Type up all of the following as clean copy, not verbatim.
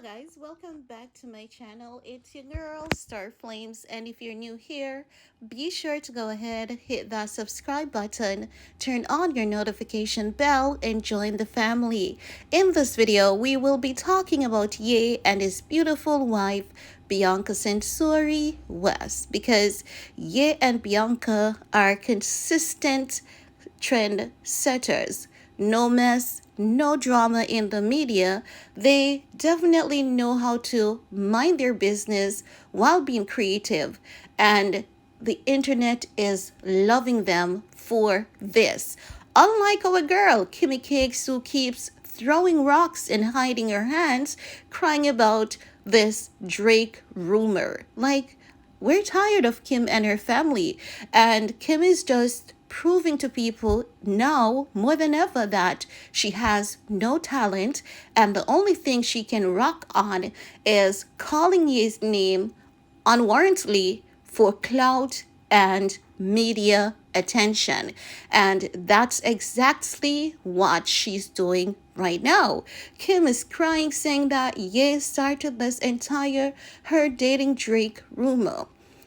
guys, welcome back to my channel. It's your girl Star Flames, and if you're new here, be sure to go ahead, hit that subscribe button, turn on your notification bell, and join the family. In this video, we will be talking about Ye and his beautiful wife Bianca Censori West, because Ye and Bianca are consistent trend setters. No mess, no drama in the media. They definitely know how to mind their business while being creative. And the internet is loving them for this. Unlike our girl, Kimmy Cakes, who keeps throwing rocks and hiding her hands, crying about this Drake rumor. Like, we're tired of Kim and her family, and Kim is just proving to people now more than ever that she has no talent, and the only thing she can rock on is calling his name unwarrantedly for clout and media attention. And that's exactly what she's doing right now. Kim is crying, saying that Ye started this entire her dating Drake rumor.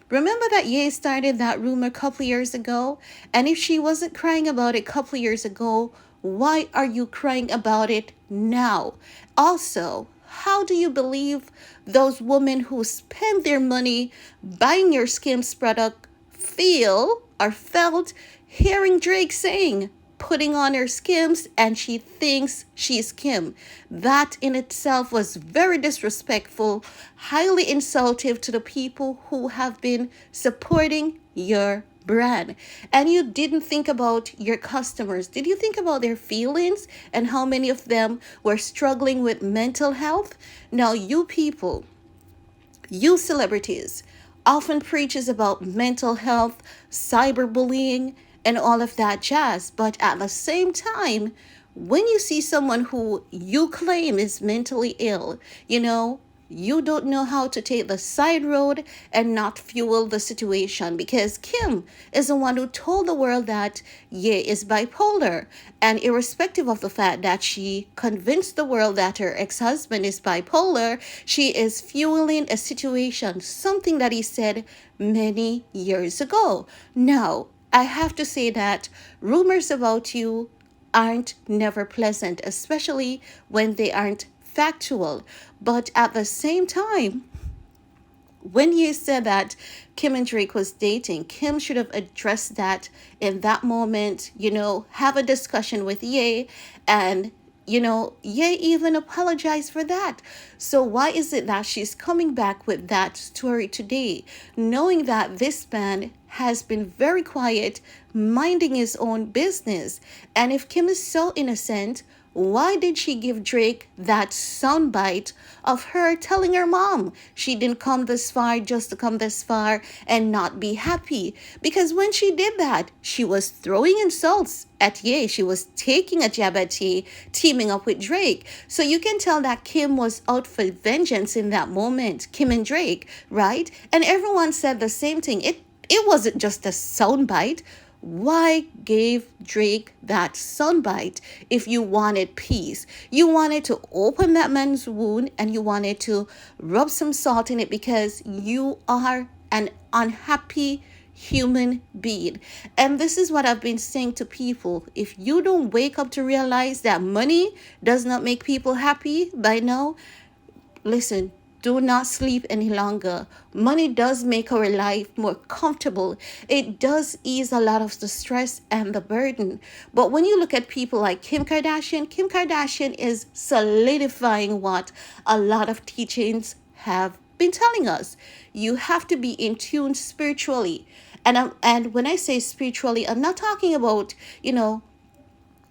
Remember that Ye started that rumor a couple years ago? And if she wasn't crying about it a couple years ago, why are you crying about it now? Also, how do you believe those women who spend their money buying your Skims product feel or felt hearing Drake saying, putting on her Skims and she thinks she's Kim? That in itself was very disrespectful, highly insultive to the people who have been supporting your brand. And you didn't think about your customers. Did you think about their feelings and how many of them were struggling with mental health? Now, you people, you celebrities, often preaches about mental health, cyberbullying, and all of that jazz. But at the same time, when you see someone who you claim is mentally ill, you don't know how to take the side road and not fuel the situation, because Kim is the one who told the world that Ye is bipolar. And irrespective of the fact that she convinced the world that her ex-husband is bipolar, she is fueling a situation, something that he said many years ago. Now, I have to say that rumors about you aren't never pleasant, especially when they aren't factual. But at the same time, when you said that Kim and Drake was dating, Kim should have addressed that in that moment, have a discussion with Ye, and Ye even apologized for that. So why is it that she's coming back with that story today, knowing that this man has been very quiet, minding his own business? And if Kim is so innocent, why did she give Drake that soundbite of her telling her mom she didn't come this far just to come this far and not be happy? Because when she did that, she was throwing insults at Ye. She was taking a jab at Ye, teaming up with Drake. So you can tell that Kim was out for vengeance in that moment, Kim and Drake, right? And everyone said the same thing. It wasn't just a soundbite. Why gave Drake that soundbite if you wanted peace? You wanted to open that man's wound and you wanted to rub some salt in it because you are an unhappy human being. And this is what I've been saying to people. If you don't wake up to realize that money does not make people happy by now, listen, do not sleep any longer. Money does make our life more comfortable. It does ease a lot of the stress and the burden. But when you look at people like Kim Kardashian is solidifying what a lot of teachings have been telling us. You have to be in tune spiritually. And when I say spiritually, I'm not talking about,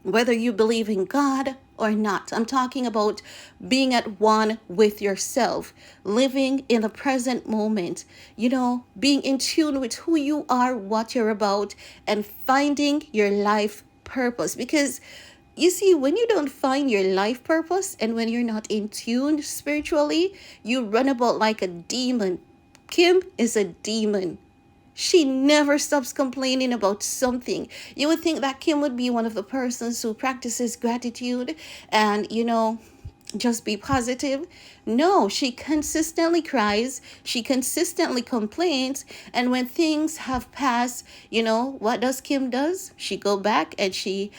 whether you believe in God or not. I'm talking about being at one with yourself, living in the present moment, being in tune with who you are, what you're about, and finding your life purpose. Because you see, when you don't find your life purpose and when you're not in tune spiritually, you run about like a demon. Kim is a demon. She never stops complaining about something. You would think that Kim would be one of the persons who practices gratitude and, just be positive. No, she consistently cries, she consistently complains, and when things have passed, what does Kim does? She go back and she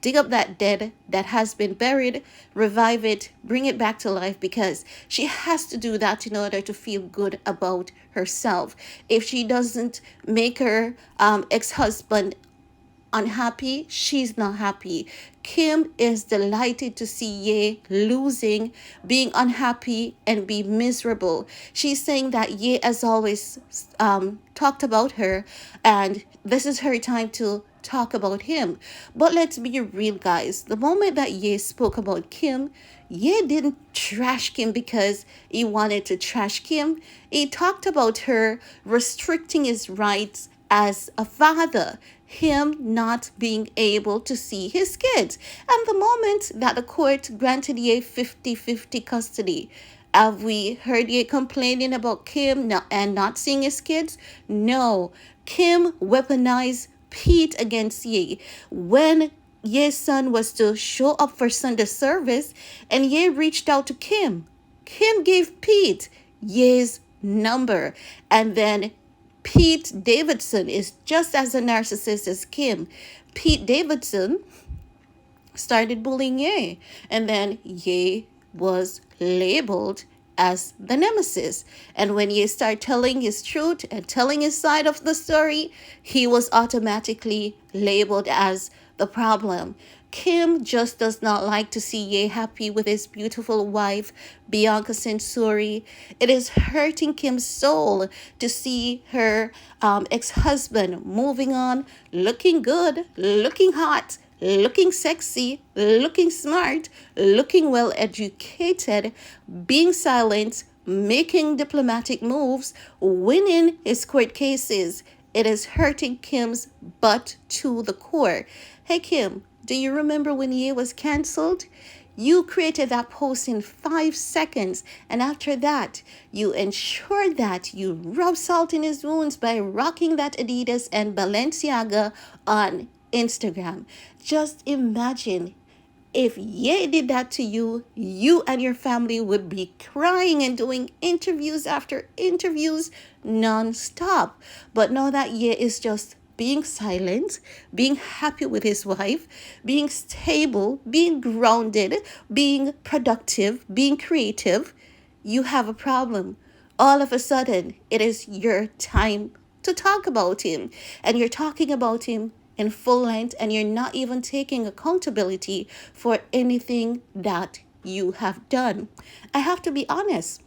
dig up that dead that has been buried, revive it, bring it back to life, because she has to do that in order to feel good about herself. If she doesn't make her ex-husband unhappy, she's not happy. Kim is delighted to see Ye losing, being unhappy, and be miserable. She's saying that Ye has always talked about her, and this is her time to talk about him. But let's be real, guys. The moment that Ye spoke about Kim, Ye didn't trash Kim because he wanted to trash Kim. He talked about her restricting his rights as a father, him not being able to see his kids. And the moment that the court granted Ye 50-50 custody, have we heard Ye complaining about Kim and not seeing his kids? No. Kim weaponized Pete against Ye. When Ye's son was to show up for Sunday service, and Ye reached out to Kim, Kim gave Pete Ye's number. And then Pete Davidson is just as a narcissist as Kim. Pete Davidson started bullying Ye, and then Ye was labeled as the nemesis. And when Ye started telling his truth and telling his side of the story, he was automatically labeled as the problem. Kim just does not like to see Ye happy with his beautiful wife, Bianca Censori. It is hurting Kim's soul to see her ex-husband moving on, looking good, looking hot, looking sexy, looking smart, looking well educated, being silent, making diplomatic moves, winning his court cases. It is hurting Kim's butt to the core. Hey Kim, do you remember when Ye was cancelled? You created that post in 5 seconds, and after that, you ensured that you rub salt in his wounds by rocking that Adidas and Balenciaga on Instagram. Just imagine if Ye did that to you, you and your family would be crying and doing interviews after interviews non-stop. But now that Ye is just being silent, being happy with his wife, being stable, being grounded, being productive, being creative, you have a problem. All of a sudden, it is your time to talk about him. And you're talking about him in full length, and you're not even taking accountability for anything that you have done. I have to be honest.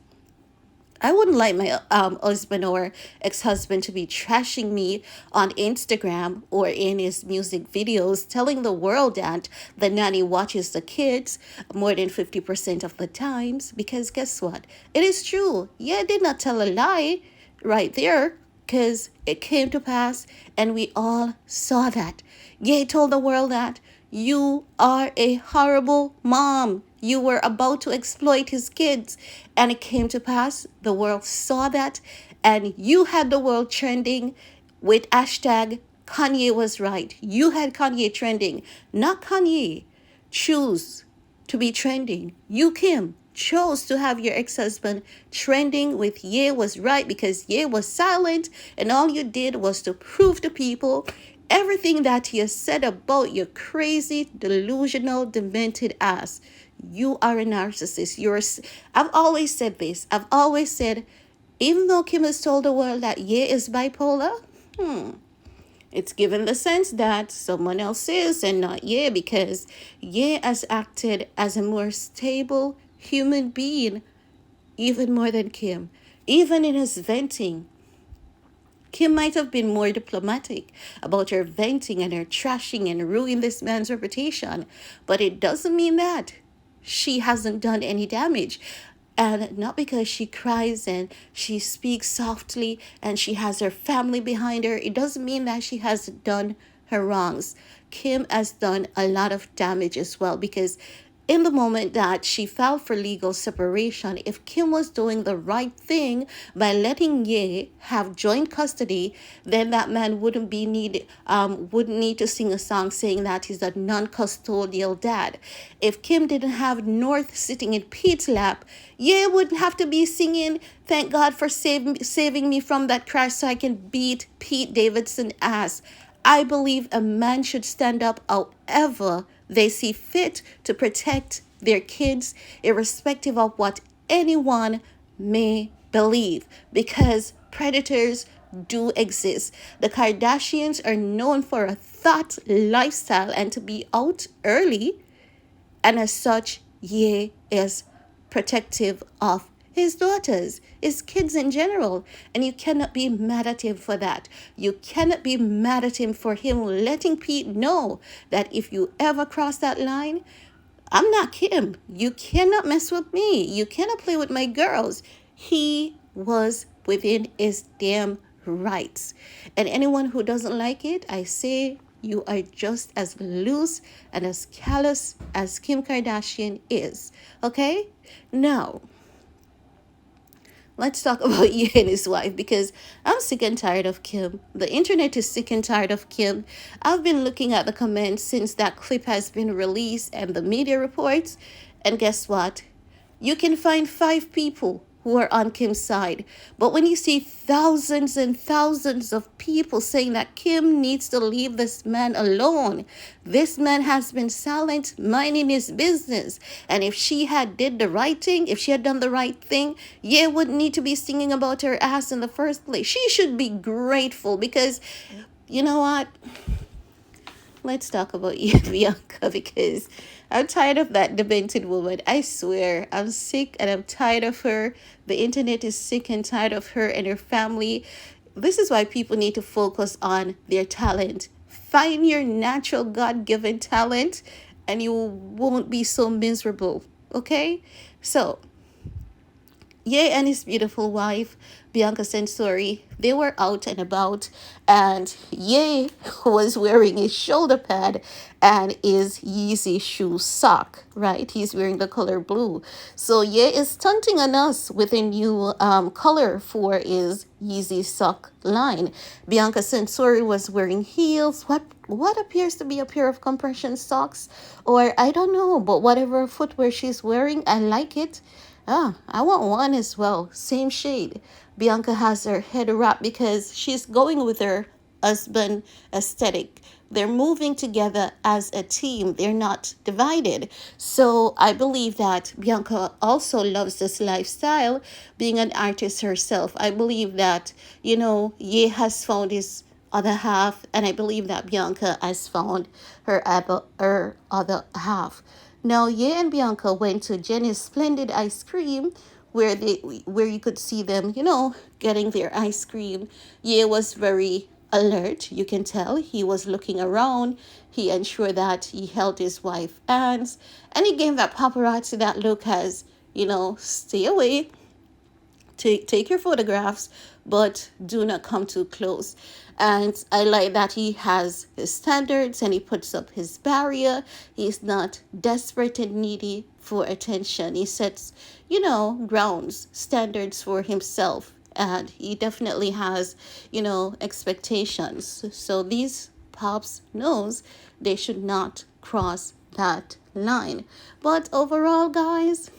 I wouldn't like my husband or ex-husband to be trashing me on Instagram or in his music videos, telling the world that the nanny watches the kids more than 50% of the times. Because guess what? It is true. Yeah, I did not tell a lie right there, because it came to pass and we all saw that. Ye told the world that you are a horrible mom. You were about to exploit his kids, and it came to pass. The world saw that, and you had the world trending with hashtag Kanye was right. You had Kanye trending, not Kanye. Choose to be trending. You, Kim, chose to have your ex-husband trending with Ye was right, because Ye was silent, and all you did was to prove to people everything that you said about your crazy, delusional, demented ass. You are a narcissist. I've always said this. I've always said, even though Kim has told the world that Ye is bipolar, it's given the sense that someone else is and not Ye, because Ye has acted as a more stable human being, even more than Kim. Even in his venting, Kim might have been more diplomatic about her venting and her trashing and ruining this man's reputation, but it doesn't mean that she hasn't done any damage. And not because she cries and she speaks softly and she has her family behind her, it doesn't mean that she hasn't done her wrongs. Kim has done a lot of damage as well, because in the moment that she filed for legal separation, if Kim was doing the right thing by letting Ye have joint custody, then that man wouldn't need to sing a song saying that he's a non-custodial dad. If Kim didn't have North sitting in Pete's lap, Ye would have to be singing, "Thank God for saving me from that crash so I can beat Pete Davidson ass." I believe a man should stand up however they see fit to protect their kids, irrespective of what anyone may believe, because predators do exist. The Kardashians are known for a thought lifestyle and to be out early, and as such, Ye is protective of his daughters, his kids in general. And you cannot be mad at him for that. You cannot be mad at him for him letting Pete know that if you ever cross that line, I'm not Kim. You cannot mess with me. You cannot play with my girls. He was within his damn rights. And anyone who doesn't like it, I say you are just as loose and as callous as Kim Kardashian is. Okay? Now, let's talk about Ye and his wife, because I'm sick and tired of Kim. The internet is sick and tired of Kim. I've been looking at the comments since that clip has been released and the media reports. And guess what? You can find 5 people who are on Kim's side. But when you see thousands and thousands of people saying that Kim needs to leave this man alone, this man has been silent, minding his business. And if she had did the right thing, if she had done the right thing, Ye wouldn't need to be singing about her ass in the first place. She should be grateful because, you know what? Let's talk about Bianca, because I'm tired of that demented woman. I swear, I'm sick and I'm tired of her. The internet is sick and tired of her and her family. This is why people need to focus on their talent. Find your natural God-given talent and you won't be so miserable, okay? So, Ye and his beautiful wife, Bianca Censori, they were out and about, and Ye was wearing his shoulder pad and his Yeezy shoe sock, right? He's wearing the color blue. So Ye is stunting on us with a new color for his Yeezy sock line. Bianca Censori was wearing heels. What appears to be a pair of compression socks, or I don't know, but whatever footwear she's wearing, I like it. Ah, I want one as well. Same shade. Bianca has her head wrapped because she's going with her husband aesthetic. They're moving together as a team. They're not divided. So I believe that Bianca also loves this lifestyle, being an artist herself. I believe that, Ye has found his other half, and I believe that Bianca has found her other half. Now, Ye and Bianca went to Jenny's Splendid Ice Cream, where you could see them, getting their ice cream. Ye was very alert. You can tell he was looking around. He ensured that he held his wife's hands, and he gave that paparazzi that look as, stay away. Take your photographs, but do not come too close. And I like that he has his standards and he puts up his barrier. He's not desperate and needy for attention. He sets, grounds, standards for himself. And he definitely has, expectations. So these pops knows they should not cross that line. But overall, guys,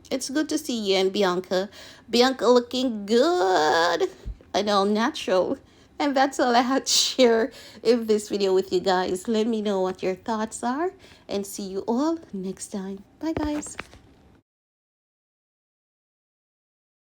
it's good to see you and Bianca. Bianca looking good and all natural. And that's all I had to share in this video with you guys. Let me know what your thoughts are and see you all next time. Bye, guys.